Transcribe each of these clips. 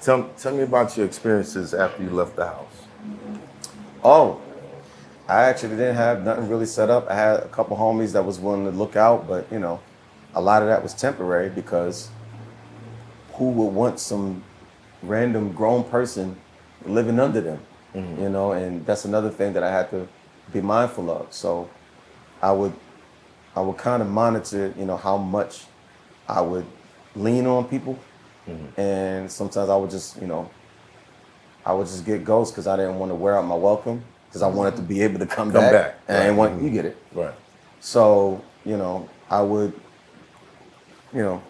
Tell me about your experiences after you left the house. Oh, I actually didn't have nothing really set up. I had a couple homies that was willing to look out, but you know, a lot of that was temporary because who would want some random grown person living under them? You know, and that's another thing that I had to be mindful of. So I would kind of monitor, you know, how much I would lean on people. And sometimes I would just, you know, get ghosts because I didn't want to wear out my welcome because I wanted to be able to come back. And I didn't want, you get it. Right. So, you know, I would, you know,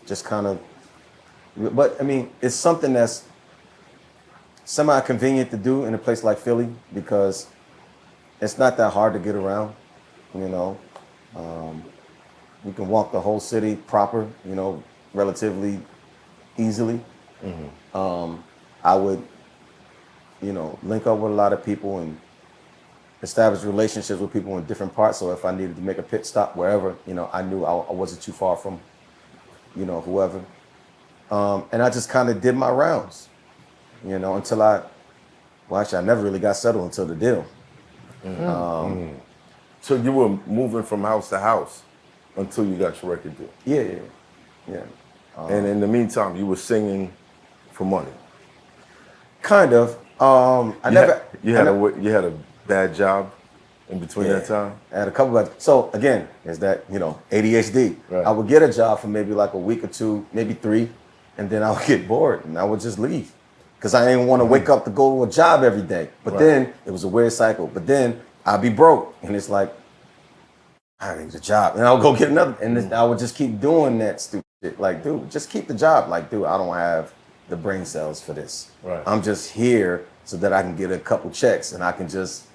just kind of, but I mean, it's something that's semi-convenient to do in a place like Philly because it's not that hard to get around, you know. You can walk the whole city proper, you know, relatively easily. I would, you know, link up with a lot of people and establish relationships with people in different parts. So if I needed to make a pit stop wherever, you know, I knew I wasn't too far from, you know, whoever. And I just kind of did my rounds, you know, until well, actually, I never really got settled until the deal. So you were moving from house to house until you got your record deal? Yeah. And in the meantime, you were singing for money? Kind of. You had a bad job in between that time? I had a couple of, so again, is that, you know, ADHD. Right. I would get a job for maybe like a week or two, maybe 3, and then I would get bored and I would just leave. Because I didn't want to wake up to go to a job every day. But then it was a weird cycle. But then I'd be broke. And it's like, I need a job. And I'll go get another. And I would just keep doing that stupid shit. Like, dude, just keep the job. Like, dude, I don't have the brain cells for this. Right. I'm just here so that I can get a couple checks and I can just,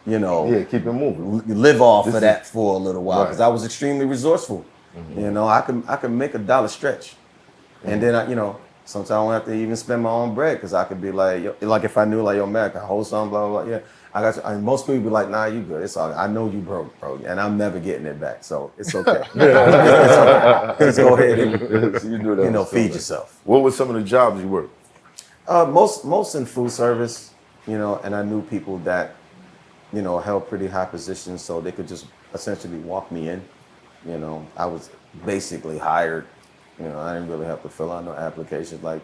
you know, keep it moving. Live off of that for a little while. Because Right. I was extremely resourceful. You know, I can make $1 stretch. And then, you know, sometimes I don't have to even spend my own bread because I could be like, yo, like if I knew like, yo, man, I can hold something, blah, blah, blah. Yeah, I got you. I mean, most people be like, nah, you good. It's all, I know you broke, bro. And I'm never getting it back. So it's okay. It's okay. Just go ahead and, you know, feed yourself. What were some of the jobs you worked? Most in food service, you know, and I knew people that, you know, held pretty high positions so they could just essentially walk me in. You know, I was basically hired. You know, I didn't really have to fill out no applications. Like,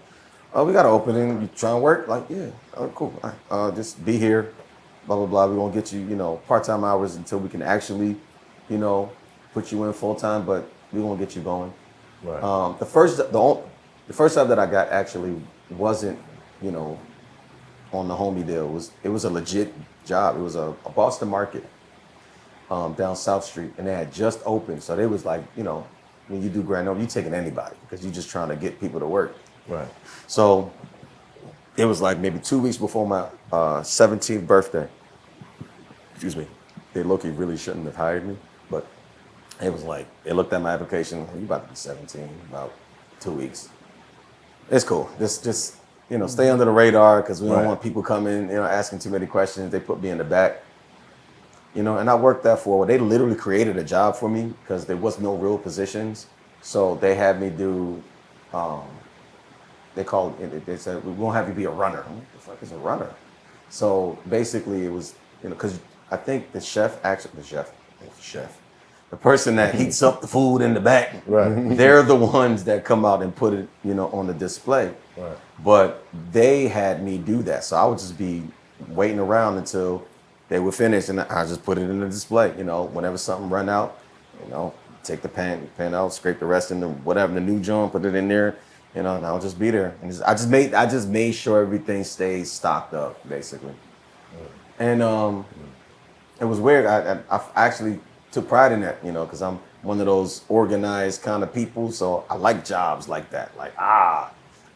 oh, we got an opening. You trying to work? Like, yeah, oh, cool. Just be here. Blah blah blah. We're gonna get you, you know, part-time hours until we can actually, you know, put you in full-time. But we're gonna get you going. Right. The first job that I got actually wasn't, you know, on the homie deal. It was a legit job. It was a Boston Market down South Street, and they had just opened. So they was like, you know, when you do grand opening, you taking anybody because you're just trying to get people to work. Right. So it was like maybe 2 weeks before my 17th birthday. Excuse me. They low-key really shouldn't have hired me, but it was like, they looked at my application, you about to be 17, about 2 weeks. It's cool. Just you know, stay under the radar because we don't want people coming, you know, asking too many questions. They put me in the back. You know, and I worked there they literally created a job for me because there was no real positions. So they had me do, they said, we won't have you be a runner. I'm like, the fuck is a runner? So basically it was, you know, because I think the person that heats up the food in the back, they're the ones that come out and put it, you know, on the display. Right. But they had me do that. So I would just be waiting around until they would finish and I just put it in the display. You know, whenever something run out, you know, take the pan out, scrape the rest in the whatever, the new joint, put it in there, you know, and I'll just be there. And I just made sure everything stays stocked up, basically. And it was weird. I actually took pride in that, you know, because I'm one of those organized kind of people. So I like jobs like that. Like,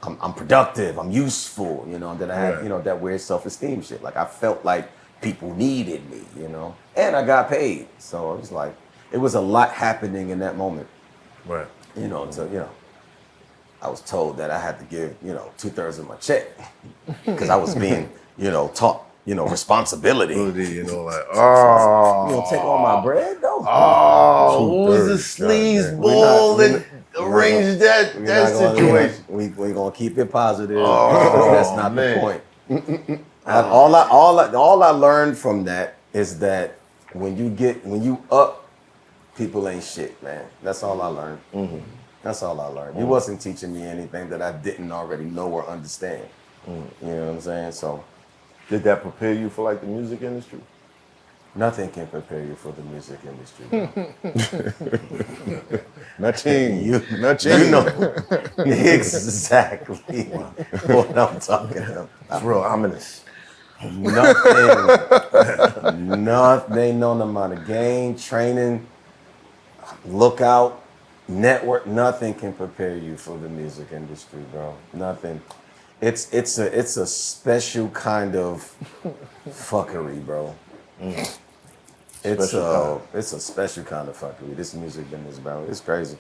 I'm productive, I'm useful, you know, and then I had, you know, that weird self-esteem shit. Like I felt like people needed me, you know, and I got paid. So it was like, it was a lot happening in that moment. Right. You know, so, you know, I was told that I had to give, you know, 2/3 of my check because I was being, you know, taught, you know, responsibility. You know, like, You gonna take all my bread though? Who was the sleaze ball and arrange that situation. We're gonna keep it positive. Oh, That's not man. the point. All I learned from that is that when you up, people ain't shit, man. That's all I learned. That's all I learned. You wasn't teaching me anything that I didn't already know or understand. You know what I'm saying? So, did that prepare you for like the music industry? nothing can prepare you for the music industry. Nothing. You know exactly what I'm talking about. It's real ominous. Nothing, no amount of game, training, lookout, network, nothing can prepare you for the music industry, bro. Nothing. It's a special kind of fuckery, bro. It's a special kind of fuckery. This music business, bro. It's crazy.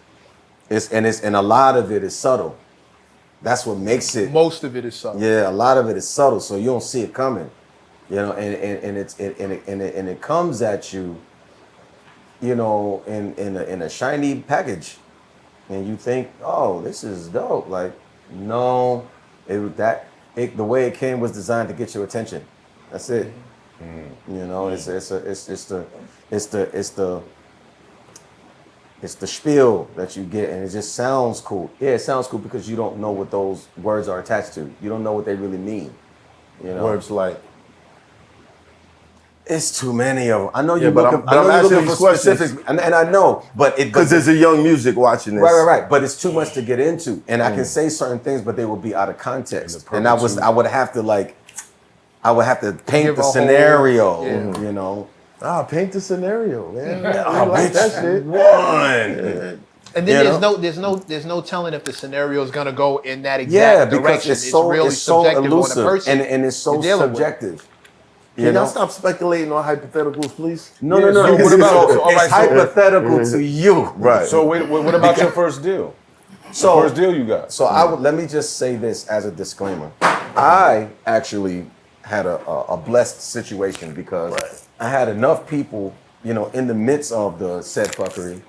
And a lot of it is subtle. That's what makes it. Most of it is subtle. Yeah, a lot of it is subtle, so you don't see it coming. You know, and it comes at you, you know, in a shiny package, and you think, oh, this is dope. Like, no, the way it came was designed to get your attention. That's it. You know, it's the spiel that you get, and it just sounds cool. Yeah, it sounds cool because you don't know what those words are attached to. You don't know what they really mean. You know, Words like. it's too many of them. I know you. Yeah, but I'm asking these questions. specifics, and I know, but Because there's a young music watching this. right. But it's too much to get into, and I can say certain things, but they will be out of context, and I would have to paint Give the a whole- scenario, yeah. you know. Paint the scenario, man. I like that shit. And then You know? there's no telling if the scenario is gonna go in that Yeah, exact because direction. it's so subjective elusive, on the person and it's so you're dealing with. subjective. Can You know? y'all stop speculating on hypotheticals, please? No. So what because about- it's, so, all it's right, so- hypothetical to you, Right. So what about your first deal? So First deal you got? So let me just say this as a disclaimer. I actually had a blessed situation because I had enough people, you know, in the midst of the said fuckery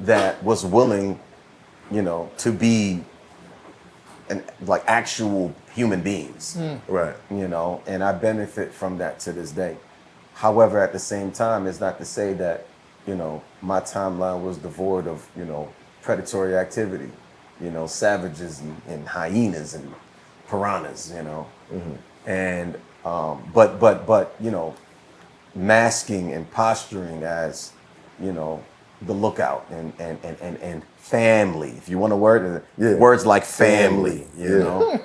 that was willing, you know, to be like actual human beings, Right. you know, and I benefit from that to this day. However, at the same time, it's not to say that, you know, my timeline was devoid of, you know, predatory activity, you know, savages and hyenas and piranhas, you know, and but you know, masking and posturing as, you know, the lookout and family. If you want a word, words like family, you know.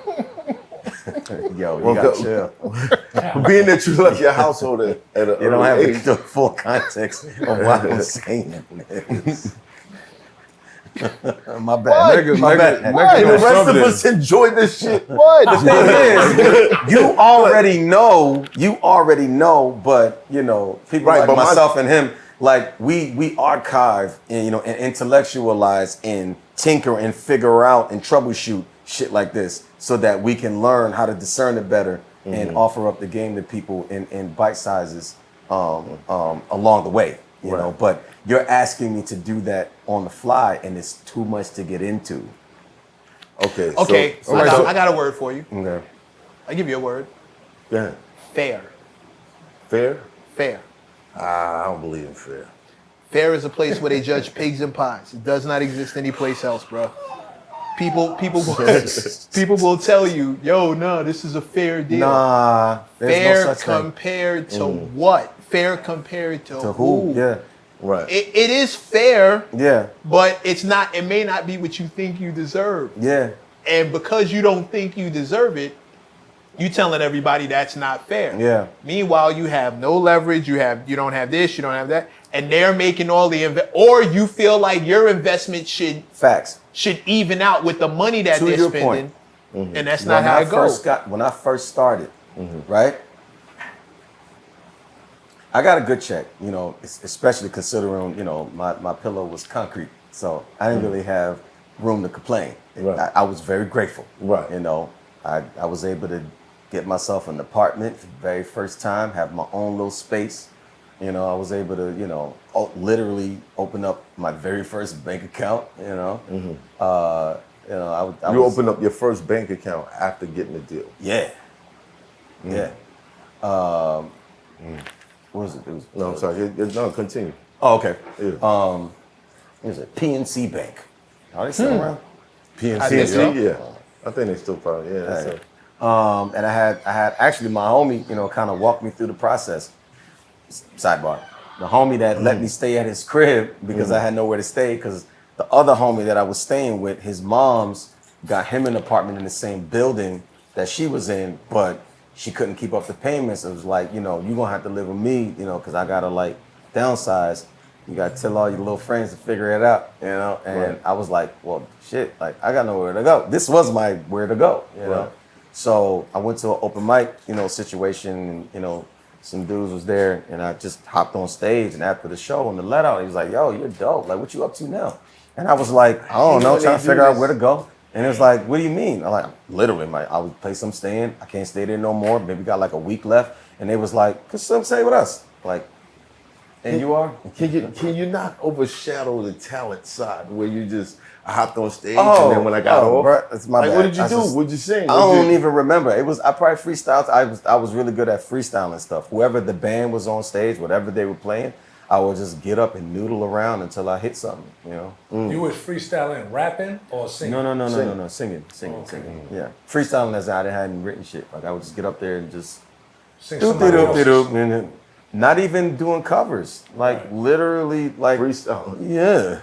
Yo, you gotta chill. Being that you left your household at a You don't have age. the full context of why I'm saying this. My bad. My bad. And the rest of us enjoy this shit. What? The thing is, you already know, but you know, people Right, like but myself and him, like we archive and, you know, and intellectualize and tinker and figure out and troubleshoot shit like this so that we can learn how to discern it better and offer up the game to people in bite sizes along the way, you know. But you're asking me to do that on the fly, and it's too much to get into. Okay. Okay, So, I got a word for you. Okay. I give you a word. go ahead. Fair. Fair? Fair. I don't believe in fair. Fair is a place where they judge pigs and pies. It does not exist anyplace else, bro. People will tell you, yo, no, this is a fair deal. Nah, there's fair no such thing. compared to what? Fair compared to To who? Yeah. Right. It is fair, Yeah. but it's not. It may not be what you think you deserve. Yeah. And because you don't think you deserve it, you telling everybody that's not fair. Yeah. Meanwhile, you have no leverage. You don't have this. You don't have that, and they're making all the or you feel like your investment should even out with the money that To they're your spending, point. and that's not how it goes. When I first started, right? I got a good check, you know, especially considering, you know, my pillow was concrete, so I didn't really have room to complain. Right. I was very grateful. Right. You know, I was able to get myself an apartment for the very first time, have my own little space, You know, I was able to, literally open up my very first bank account. You opened up your first bank account after getting the deal. Yeah. Yeah. What was it? No, I'm sorry. No, continue. Oh, okay. Yeah. What is it? PNC Bank. Are they still around? PNC, yeah. I think they still probably, yeah. That's it. And I had actually my homie, kind of walked me through the process. Sidebar. The homie that let me stay at his crib because I had nowhere to stay, because the other homie that I was staying with, his mom's got him an apartment in the same building that she was in, but she couldn't keep up the payments. It was like, you're gonna have to live with me, because I gotta like downsize. You gotta tell all your little friends to figure it out, And Right. I was like, well, shit, like I got nowhere to go. This was my where to go, Right. So I went to an open mic, situation, and, some dudes was there, and I just hopped on stage, and after the show and the let out, he was like, yo, you're dope. Like, what you up to now? And I was like, I don't know, trying to figure out where to go. And it was like, what do you mean? I'm like, literally, I would place I'm staying. I can't stay there no more. Maybe got like a week left. And they was like, come stay with us. Like, and you are? Can you not overshadow the talent side where you just hopped on stage and then when I got off? Bro, it's my bad. What did you do? What'd you sing? I don't even remember. I probably freestyled. I was really good at freestyling stuff. Whoever the band was on stage, whatever they were playing, I would just get up and noodle around until I hit something, You was freestyling, rapping, or singing? No. Singing. Yeah. Freestyling as I hadn't written shit. Like I would just get up there and just Sing somebody else's. and not even doing covers. Like literally like Freestyle. yeah.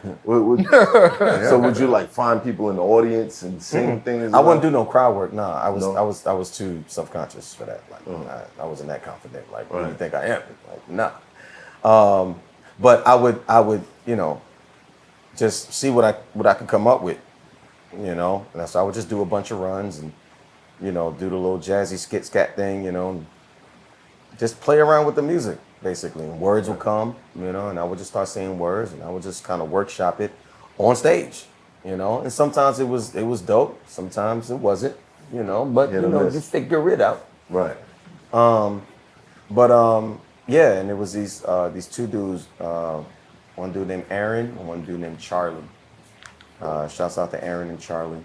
So would you like find people in the audience and sing things? I wouldn't do no crowd work. Nah, I was too self-conscious for that. Like I wasn't that confident. Like what do you think I am? Like nah. But I would, just see what I could come up with, And so I would just do a bunch of runs and, do the little jazzy scat thing, and just play around with the music, basically. And words would come, and I would just start saying words, and I would just kind of workshop it on stage, And sometimes it was dope, sometimes it wasn't, but you figure it out. Right. Yeah, and it was these two dudes, one dude named Aaron and one dude named Charlie. Shouts out to Aaron and Charlie.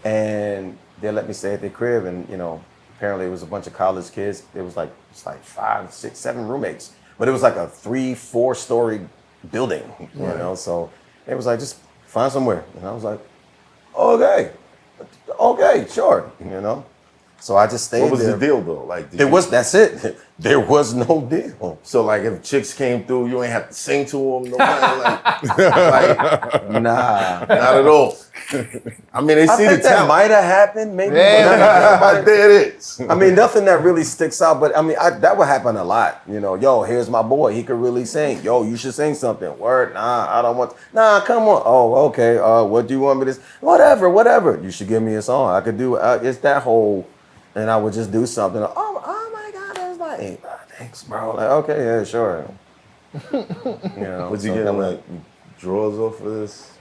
And they let me stay at their crib, and apparently it was a bunch of college kids. It was like 5, 6, 7 roommates, but it was like a 3-4 story building, So it was like, just find somewhere, and I was like, okay, sure, So I just stayed there. What was the deal though? Like That's it. There was no deal. So like if chicks came through, you ain't have to sing to them. No like Nah, not at all. I mean, they see the think that talent. might have happened, maybe. There it is. I mean, nothing that really sticks out, but I mean, that would happen a lot. Yo, here's my boy. He could really sing. Yo, you should sing something. Word? Nah, I don't want. Nah, come on. Oh, okay. What do you want me to? Whatever. You should give me a song. I could do. It's that whole. And I would just do something. Oh my God, that's like, thanks, bro. Like, okay, yeah, sure. Would you get like draws off of this?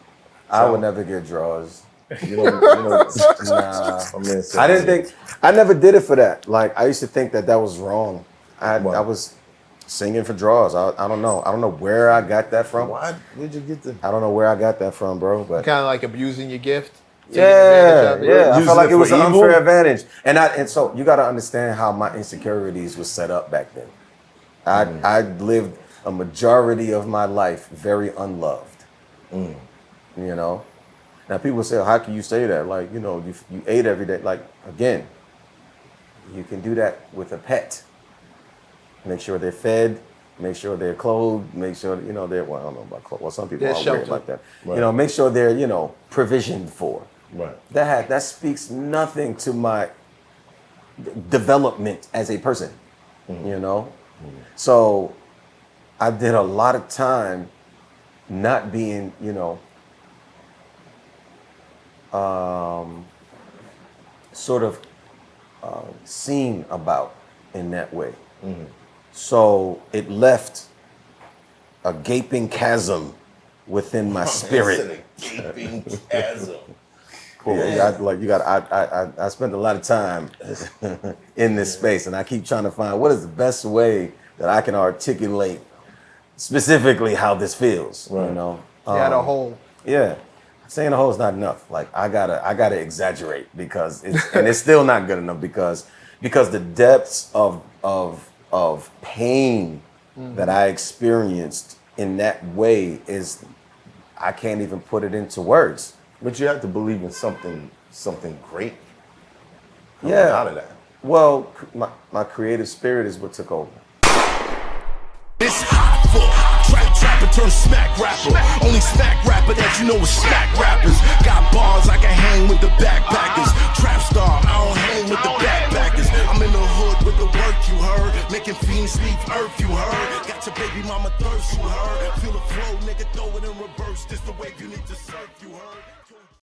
I would never get draws. Nah. I never did it for that. Like, I used to think that was wrong. I was singing for draws. I don't know. I don't know where I got that from. Why did you get the? I don't know where I got that from, bro. But Kind of like abusing your gift. yeah. I Using felt like it it was for an evil? unfair advantage. And so you got to understand how my insecurities was set up back then. I lived a majority of my life very unloved. Now people say, how can you say that? Like, you ate every day. Like, again, you can do that with a pet. Make sure they're fed, make sure they're clothed, make sure, they're, well, I don't know about clothes. Well, some people They're aren't weird sheltered. like that. Right. Make sure they're, provisioned for. Right. That speaks nothing to my development as a person, So I did a lot of time not being, sort of seen about in that way. So it left a gaping chasm within my spirit. Gaping chasm. Cool. I spent a lot of time in this space, and I keep trying to find what is the best way that I can articulate specifically how this feels. You know, You had a hole. Yeah, saying a hole is not enough. Like I gotta exaggerate because it's still not good enough because the depths of pain that I experienced in that way is I can't even put it into words. But you have to believe in something great coming Yeah. out of that. Well, my creative spirit is what took over. It's hot for trapper turn smack rapper. Only smack rapper that you know is smack rappers. Got bars I can hang with the backpackers. Trap star, I don't hang with the backpackers. I'm in the hood with the work you heard. Making fiends leave earth you heard. Got your baby mama thirst you heard. Feel the flow, nigga, throw it in reverse. This the wave you need to